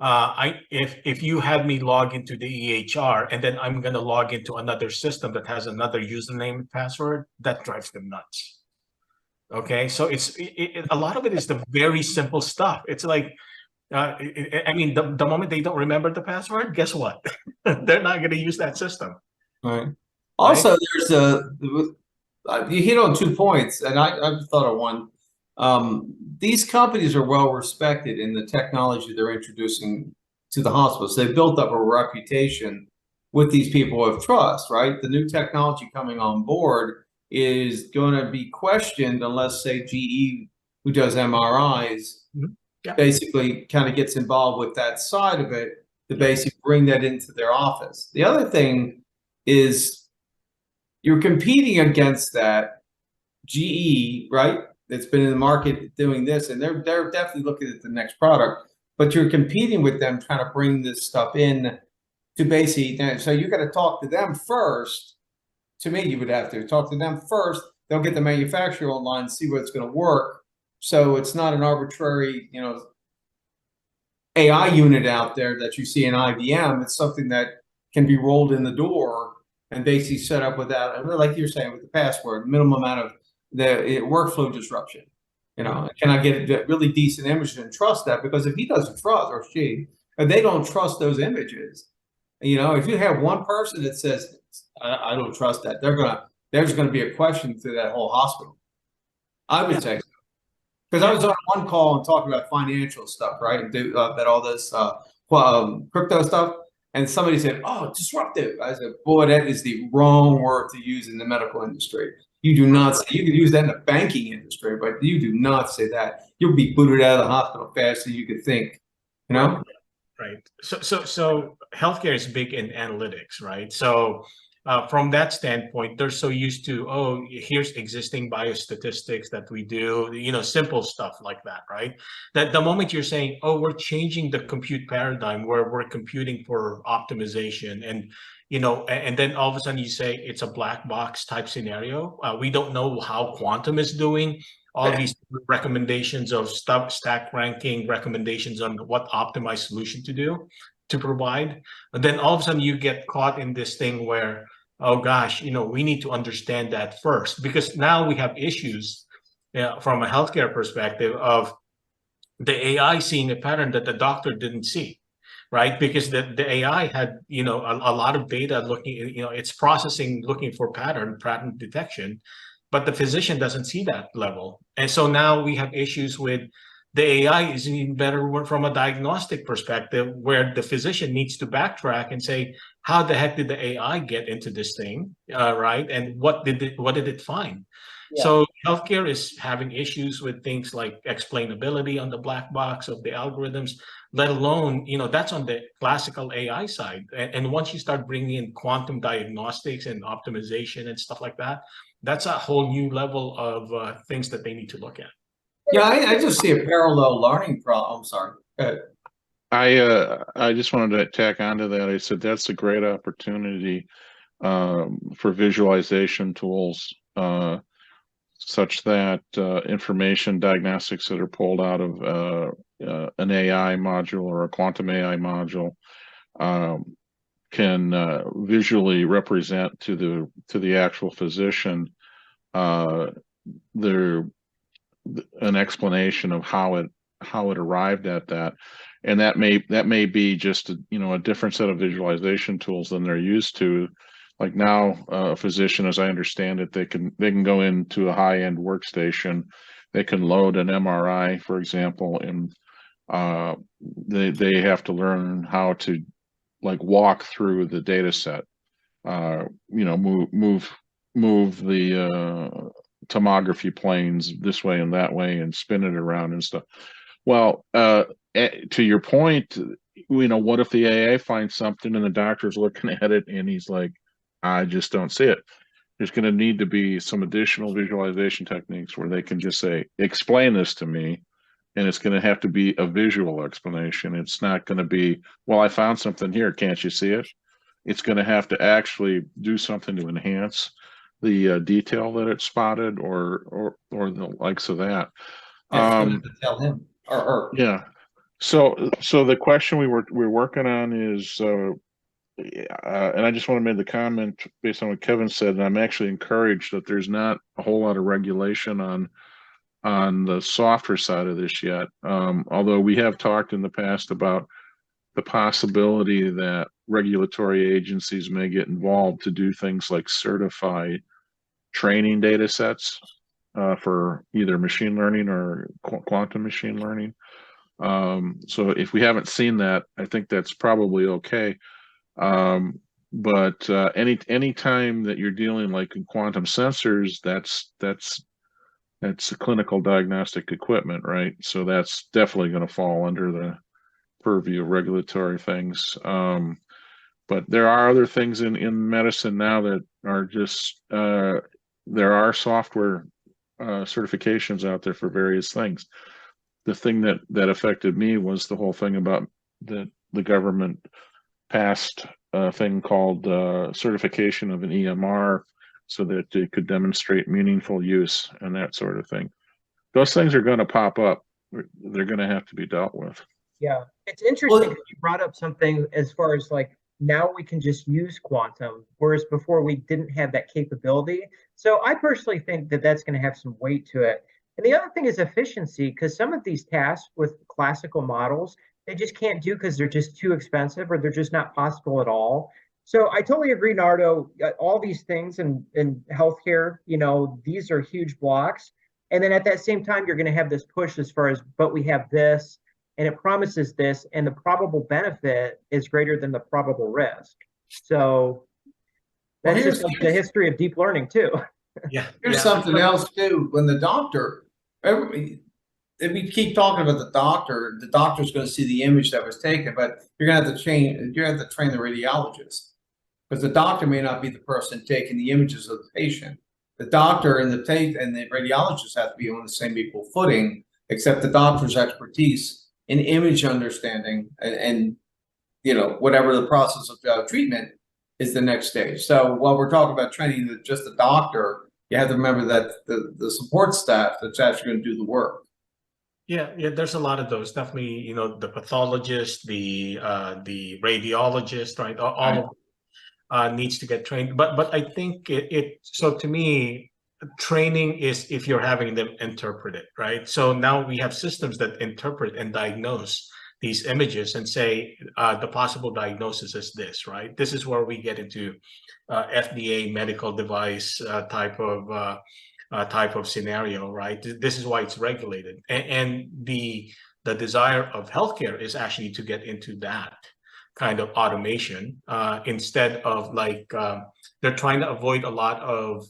if you have me log into the EHR and then I'm going to log into another system that has another username and password, that drives them nuts, Okay, so a lot of it is the very simple stuff. It's like, I mean, the moment they don't remember the password, guess what? They're not going to use that system. Right. Also, there's you hit on 2 points, and I've thought of one. These companies are well respected in the technology they're introducing to the hospitals. They've built up a reputation with these people of trust, right? The new technology coming on board is going to be questioned unless, say, GE, who does MRIs, Yeah. basically kind of gets involved with that side of it to basically bring that into their office. The other thing is you're competing against that GE, right? That's been in the market doing this, and they're definitely looking at the next product, but you're competing with them trying to bring this stuff in to basically, so you got to talk to them first. To me, you would have to talk to them first. They'll get the manufacturer online, see what's going to work. So it's not an arbitrary, AI unit out there that you see in IBM. It's something that can be rolled in the door and basically set up without, like you're saying, with the password, minimum amount of the workflow disruption. Can I get a really decent image and trust that? Because if he doesn't trust, or she, if they don't trust those images, if you have one person that says, I don't trust that, there's going to be a question through that whole hospital. I would say so. Because I was on one call and talking about financial stuff, right? And that all this crypto stuff. And somebody said, "Oh, disruptive." I said, "Boy, that is the wrong word to use in the medical industry. You do not say, you can use that in the banking industry, but you do not say that. You'll be booted out of the hospital faster than you could think." Right. So healthcare is big in analytics, right? So from that standpoint, they're so used to, oh, here's existing biostatistics that we do, simple stuff like that, right? That the moment you're saying, oh, we're changing the compute paradigm where we're computing for optimization, and then all of a sudden you say it's a black box type scenario. We don't know how quantum is doing. All these recommendations of stack ranking, recommendations on what optimized solution to provide. And then all of a sudden you get caught in this thing where, oh gosh, we need to understand that first, because now we have issues from a healthcare perspective of the AI seeing a pattern that the doctor didn't see. Right, because the AI had a lot of data looking, it's processing, looking for pattern detection, but the physician doesn't see that level, and so now we have issues with the AI is even better from a diagnostic perspective, where the physician needs to backtrack and say, how the heck did the AI get into this thing, right? And what did it find? Yeah. So healthcare is having issues with things like explainability on the black box of the algorithms, let alone, that's on the classical AI side. And once you start bringing in quantum diagnostics and optimization and stuff like that, that's a whole new level of things that they need to look at. Yeah, I just see a parallel learning problem. I'm sorry. Go ahead. I just wanted to tack onto that. I said that's a great opportunity for visualization tools, such that information diagnostics that are pulled out of an AI module or a quantum AI module can visually represent to the actual physician an explanation of how it arrived at that, and that may be just a different set of visualization tools than they're used to. Like now, a physician, as I understand it, they can go into a high-end workstation, they can load an MRI, for example, and they have to learn how to walk through the data set, move the tomography planes this way and that way and spin it around and stuff. Well, to your point, what if the AA finds something and the doctor's looking at it and he's like, I just don't see it. There's going to need to be some additional visualization techniques where they can just say, explain this to me. And it's going to have to be a visual explanation. It's not going to be, well, I found something here, can't you see it? It's going to have to actually do something to enhance the detail that it spotted or the likes of that. To tell him or her. Yeah. So the question we're working on is, and I just want to make the comment based on what Kevin said, and I'm actually encouraged that there's not a whole lot of regulation on on the software side of this yet. Although we have talked in the past about the possibility that regulatory agencies may get involved to do things like certify training data sets for either machine learning or quantum machine learning. So if we haven't seen that, I think that's probably okay. But any time that you're dealing like in quantum sensors, that's a clinical diagnostic equipment, right? So that's definitely going to fall under the purview of regulatory things. But there are other things in medicine now that are just there are software certifications out there for various things. The thing that affected me was the whole thing about the government passed a thing called certification of an EMR so that it could demonstrate meaningful use and that sort of thing. Those things are going to pop up. They're going to have to be dealt with. Yeah, it's interesting that you brought up something as far as like now we can just use quantum, whereas before we didn't have that capability. So I personally think that that's going to have some weight to it. And the other thing is efficiency, because some of these tasks with classical models, they just can't do because they're just too expensive or they're just not possible at all. So I totally agree, Nardo. All these things in healthcare, you know, these are huge blocks. And then at that same time, you're going to have this push as far as, but we have this, and it promises this, and the probable benefit is greater than the probable risk. So that's just like the history of deep learning too. Yeah. Here's something else too. When the doctor, if we keep talking about the doctor's going to see the image that was taken, but you're going to have to train the radiologist, because the doctor may not be the person taking the images of the patient. The doctor and the radiologist have to be on the same equal footing, except the doctor's expertise in image understanding and you know, whatever the process of treatment is the next stage. So while we're talking about training just the doctor, you have to remember that the support staff that's actually going to do the work. Yeah, there's a lot of those. Definitely, you know, the pathologist, the radiologist, right? All of needs to get trained. But I think so to me, training is if you're having them interpret it, right? So now we have systems that interpret and diagnose these images and say the possible diagnosis is this, right? This is where we get into FDA medical device type of scenario, right? This is why it's regulated, and the desire of healthcare is actually to get into that kind of automation instead of like they're trying to avoid a lot of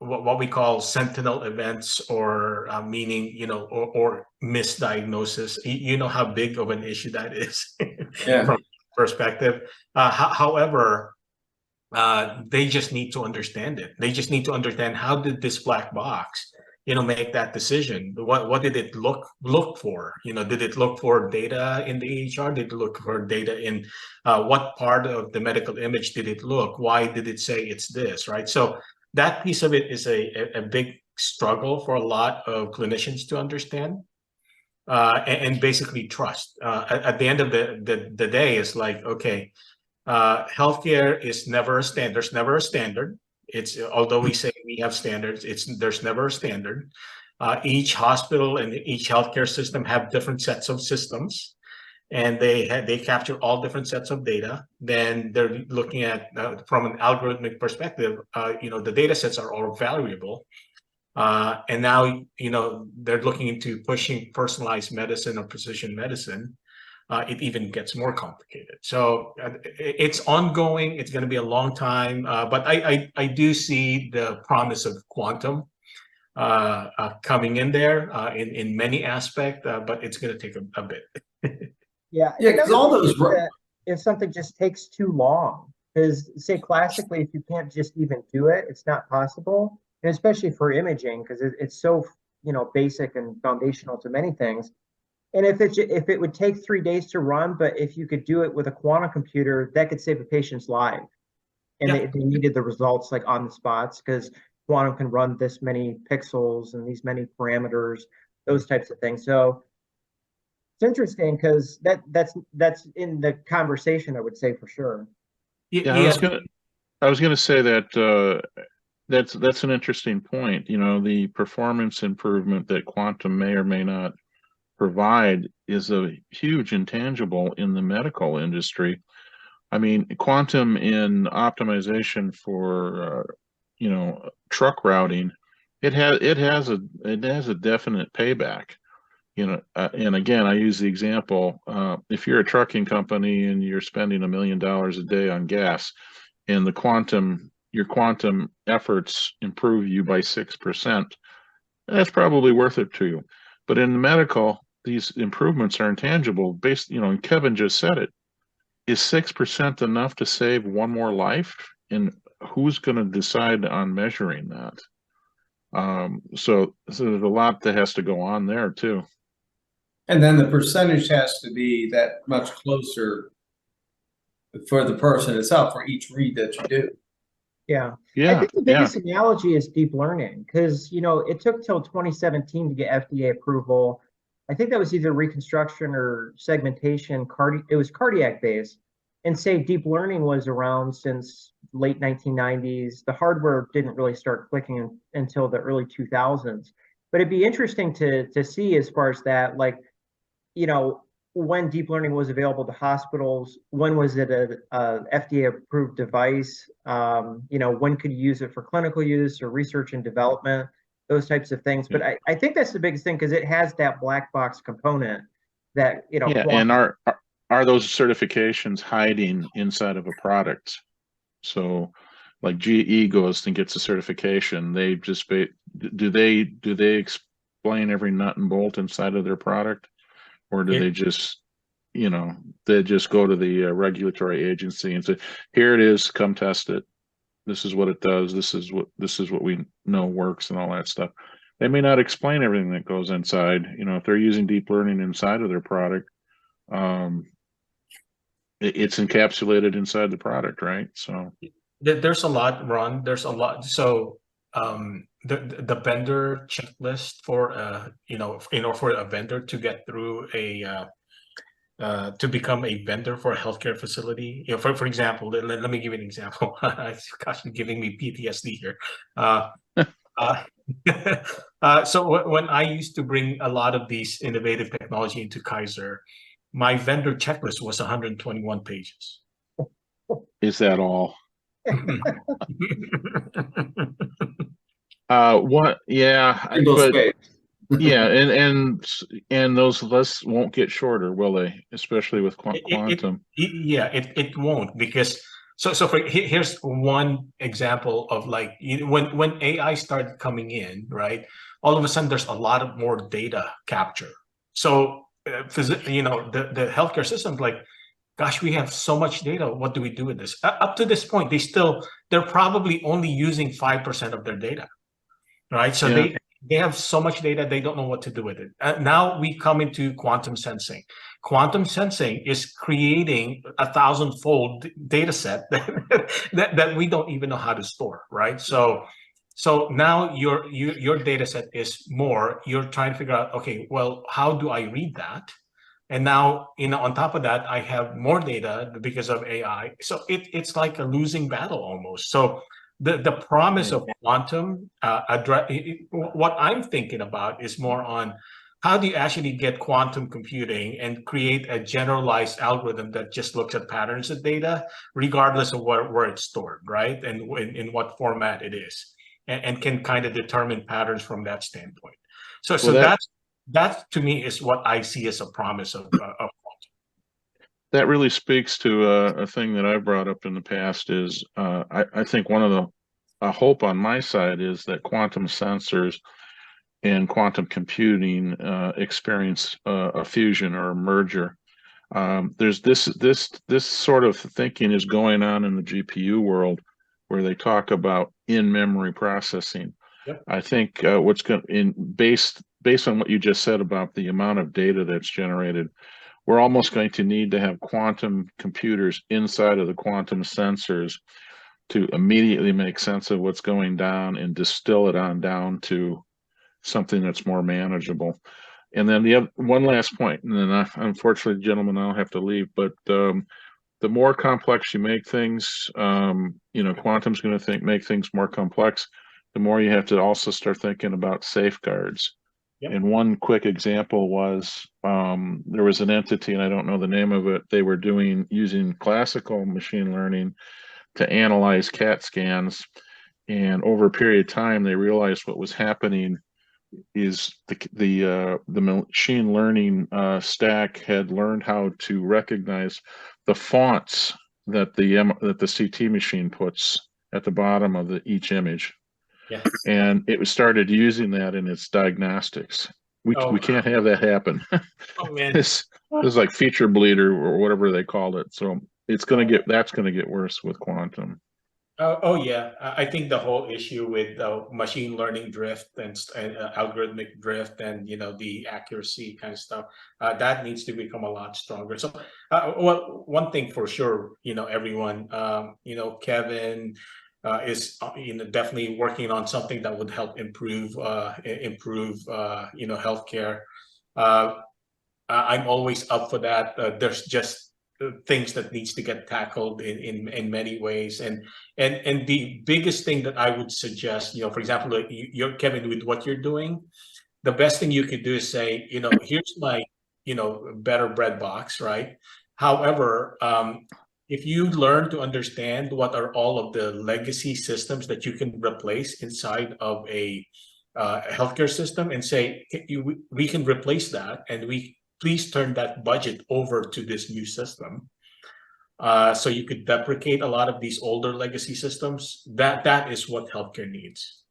what we call sentinel events, or meaning, you know, or misdiagnosis. You know how big of an issue that is from perspective. However, they just need to understand it. They just need to understand, how did this black box, you know, make that decision? What did it look for? You know, did it look for data in the EHR? Did it look for data in what part of the medical image did it look? Why did it say it's this, right? So that piece of it is a big struggle for a lot of clinicians to understand and basically trust. At the end of the day, it's like, okay, healthcare is never a standard. There's never a standard. It's, although we say we have standards, there's never a standard. Each hospital and each healthcare system have different sets of systems, and they capture all different sets of data. Then they're looking at from an algorithmic perspective, you know, the data sets are all variable. And now, you know, they're looking into pushing personalized medicine or precision medicine. It even gets more complicated. So it's ongoing. It's going to be a long time. But I do see the promise of quantum coming in there in many aspects, but it's going to take a bit. Yeah, because all those if something just takes too long, because say classically, if you can't just even do it, it's not possible, and especially for imaging, because it's so, you know, basic and foundational to many things. And if it would take 3 days to run, but if you could do it with a quantum computer, that could save a patient's life. And they needed the results like on the spots, because quantum can run this many pixels and these many parameters, those types of things. So it's interesting because that's in the conversation, I would say, for sure. Yeah, I was gonna say that That's an interesting point. You know, the performance improvement that quantum may or may not provide is a huge intangible in the medical industry. I mean, quantum in optimization for you know, truck routing, it has a definite payback. You know, and again, I use the example, if you're a trucking company and you're spending $1 million a day on gas, and your quantum efforts improve you by 6%, that's probably worth it to you. But in medical, these improvements are intangible based, you know, and Kevin just said it. Is 6% enough to save one more life? And who's going to decide on measuring that? So there's a lot that has to go on there too. And then the percentage has to be that much closer for the person itself for each read that you do. Yeah. Yeah. I think the biggest analogy is deep learning, because, you know, it took till 2017 to get FDA approval. I think that was either reconstruction or segmentation. It was cardiac based. And say deep learning was around since late 1990s. The hardware didn't really start clicking until the early 2000s. But it'd be interesting to see as far as that, like, you know, when deep learning was available to hospitals, when was it a FDA approved device? You know, when could you use it for clinical use or research and development, those types of things. But I think that's the biggest thing, because it has that black box component that, you know. Yeah, and are those certifications hiding inside of a product? So like GE goes and gets a certification, they just do they explain every nut and bolt inside of their product? Or do they just, you know, they just go to the regulatory agency and say, here it is, come test it. This is what it does. This is what we know works and all that stuff. They may not explain everything that goes inside. You know, if they're using deep learning inside of their product, it's encapsulated inside the product, right? So there's a lot, Ron. There's a lot. So the vendor checklist for you know, in order for a vendor to get through a to become a vendor for a healthcare facility, you know, for example, let me give you an example. Gosh, you're giving me PTSD here. So when I used to bring a lot of these innovative technology into Kaiser, my vendor checklist was 121 pages. is that all? What? Yeah, but yeah, and those lists won't get shorter, will they? Especially with quantum. It won't, because so here's one example of, like, when AI started coming in, right? All of a sudden, there's a lot of more data capture. So you know, the healthcare system's like, gosh, we have so much data. What do we do with this? Up to this point, they're probably only using 5% of their data, right? So Yeah. they have so much data, they don't know what to do with it. Now we come into quantum sensing. Quantum sensing is creating 1,000-fold data set that we don't even know how to store, right? So now your data set is more. You're trying to figure out, okay, well, how do I read that? And now, you know, on top of that, I have more data because of AI. So it's like a losing battle almost. So the promise of quantum, what I'm thinking about is more on how do you actually get quantum computing and create a generalized algorithm that just looks at patterns of data, regardless of where it's stored, right? And in what format it is, and can kind of determine patterns from that standpoint. So that to me is what I see as a promise of quantum. That really speaks to a thing that I've brought up in the past is I think one of a hope on my side is that quantum sensors and quantum computing experience a fusion or a merger. There's this sort of thinking is going on in the GPU world, where they talk about in-memory processing. Yep. I think what's going based on what you just said about the amount of data that's generated, we're almost going to need to have quantum computers inside of the quantum sensors to immediately make sense of what's going down and distill it on down to something that's more manageable. And then one last point, and then unfortunately, gentlemen, I'll have to leave, but the more complex you make things, you know, quantum's going to make things more complex. The more you have to also start thinking about safeguards. Yep. And one quick example was there was an entity, and I don't know the name of it. They were using classical machine learning to analyze CAT scans, and over a period of time, they realized what was happening is the machine learning stack had learned how to recognize the fonts that the CT machine puts at the bottom of each image. Yes. And it started using that in its diagnostics. We can't have that happen. Oh man. This is like feature bleeder or whatever they called it. So that's going to get worse with quantum. Oh yeah, I think the whole issue with machine learning drift and algorithmic drift and the accuracy kind of stuff that needs to become a lot stronger. So, well, one thing for sure, everyone, Kevin is definitely working on something that would help improve healthcare. I'm always up for that. There's just things that needs to get tackled in many ways, and the biggest thing that I would suggest, for example, like you're Kevin, with what you're doing, the best thing you could do is say, here's my better bread box, right? However, if you learn to understand what are all of the legacy systems that you can replace inside of a healthcare system, and say we can replace that, and please turn that budget over to this new system. So you could deprecate a lot of these older legacy systems. That is what healthcare needs.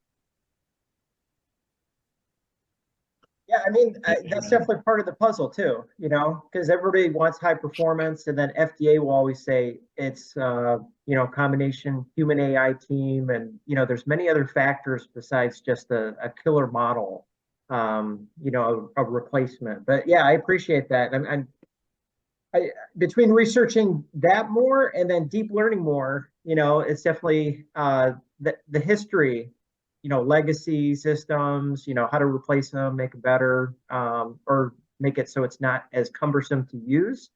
Yeah, I mean, that's definitely part of the puzzle too, because everybody wants high performance, and then FDA will always say it's, combination human AI team. And, there's many other factors besides just a killer model, a replacement. But yeah, I appreciate that. I between researching that more and then deep learning more, it's definitely the history, legacy systems, how to replace them, make it better, or make it so it's not as cumbersome to use.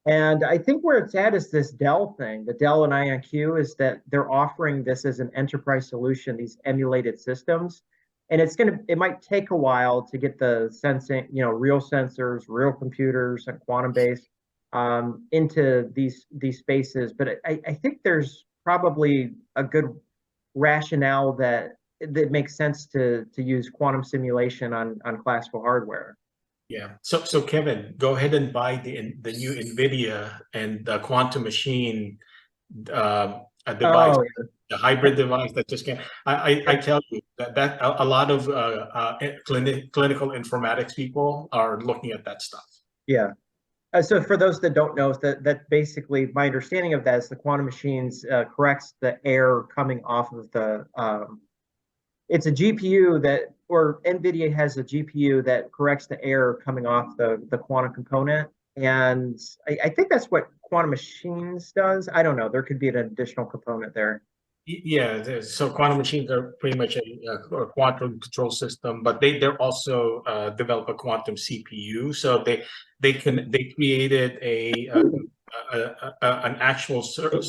And I think where it's at is this Dell thing. The Dell and IonQ is that they're offering this as an enterprise solution, these emulated systems. And it might take a while to get the sensing, real sensors, real computers, and quantum-based into these spaces. But I think there's probably a good rationale that makes sense to use quantum simulation on classical hardware. Yeah. So Kevin, go ahead and buy the new NVIDIA and the quantum machine a device. Oh, yeah. The hybrid device that just came. I tell you that a lot of clinical informatics people are looking at that stuff. Yeah. So for those that don't know, that basically my understanding of that is the quantum machines corrects the error coming off of the. It's a GPU or NVIDIA has a GPU that corrects the error coming off the quantum component. And I think that's what quantum machines does. I don't know. There could be an additional component there. Yeah, so quantum machines are pretty much a quantum control system, but they're also develop a quantum CPU. So they created an actual server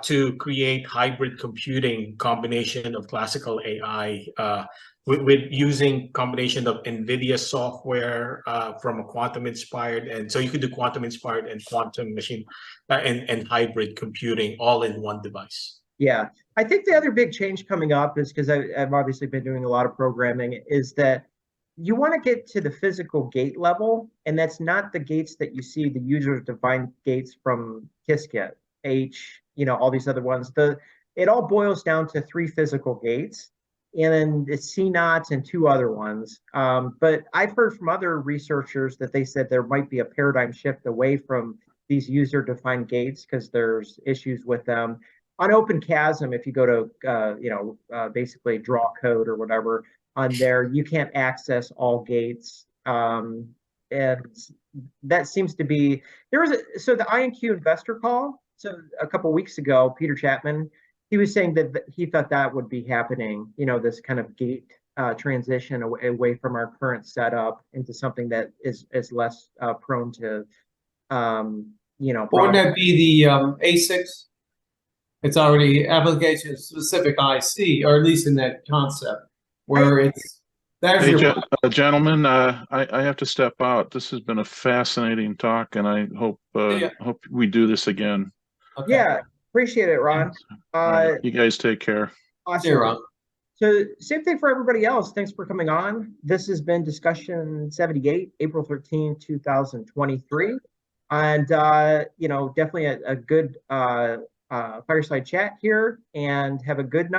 to create hybrid computing combination of classical AI with using combination of NVIDIA software from a quantum inspired, and so you could do quantum inspired and quantum machine and hybrid computing all in one device. Yeah, I think the other big change coming up is, because I've obviously been doing a lot of programming, is that you want to get to the physical gate level, and that's not the gates that you see, the user-defined gates from Qiskit, all these other ones. It all boils down to 3 physical gates, and then it's CNOTs and 2 other ones. But I've heard from other researchers that they said there might be a paradigm shift away from these user-defined gates because there's issues with them. On openqasm, if you go to basically draw code or whatever on there, you can't access all gates. And that seems to be so the IonQ investor call. So a couple of weeks ago, Peter Chapman, he was saying that he thought that would be happening, this kind of gate transition away from our current setup into something that is less prone to, you know, Wouldn't problems. that be the ASICs? It's already application specific IC, or at least in that concept, where it's there's Hey, your gentlemen, I have to step out. This has been a fascinating talk, and I hope Yeah. hope we do this again. okay. Yeah, appreciate it, Ron. All right, you guys take care. Awesome. See you, Ron. So same thing for everybody else. Thanks for coming on. This has been discussion 78, April 13, 2023. And, you know, definitely a good fireside chat here, and have a good night.